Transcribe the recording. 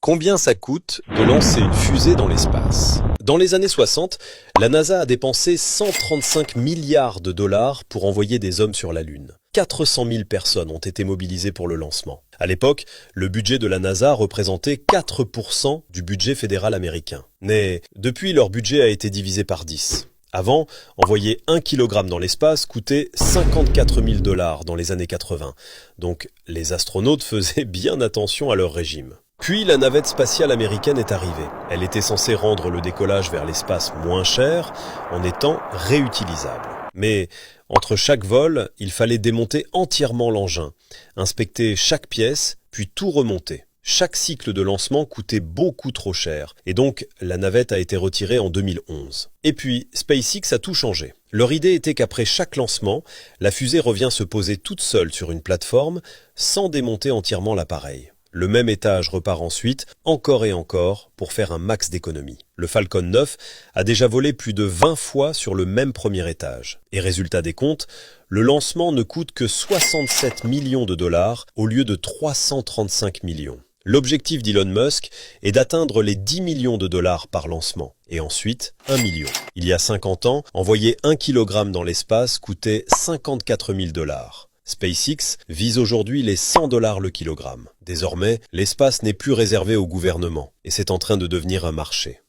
Combien ça coûte de lancer une fusée dans l'espace? Dans les années 60, la NASA a dépensé 135 milliards de dollars pour envoyer des hommes sur la Lune. 400 000 personnes ont été mobilisées pour le lancement. À l'époque, le budget de la NASA représentait 4% du budget fédéral américain. Mais depuis, leur budget a été divisé par 10. Avant, envoyer 1 kg dans l'espace coûtait 54 000 dollars dans les années 80. Donc les astronautes faisaient bien attention à leur régime. Puis la navette spatiale américaine est arrivée. Elle était censée rendre le décollage vers l'espace moins cher en étant réutilisable. Mais entre chaque vol, il fallait démonter entièrement l'engin, inspecter chaque pièce, puis tout remonter. Chaque cycle de lancement coûtait beaucoup trop cher, et donc la navette a été retirée en 2011. Et puis, SpaceX a tout changé. Leur idée était qu'après chaque lancement, la fusée revient se poser toute seule sur une plateforme, sans démonter entièrement l'appareil. Le même étage repart ensuite, encore et encore, pour faire un max d'économie. Le Falcon 9 a déjà volé plus de 20 fois sur le même premier étage. Et résultat des comptes, le lancement ne coûte que 67 millions de dollars au lieu de 335 millions. L'objectif d'Elon Musk est d'atteindre les 10 millions de dollars par lancement, et ensuite 1 million. Il y a 50 ans, envoyer 1 kg dans l'espace coûtait 54 000 dollars. SpaceX vise aujourd'hui les 100 dollars le kilogramme. Désormais, l'espace n'est plus réservé au gouvernement, et c'est en train de devenir un marché.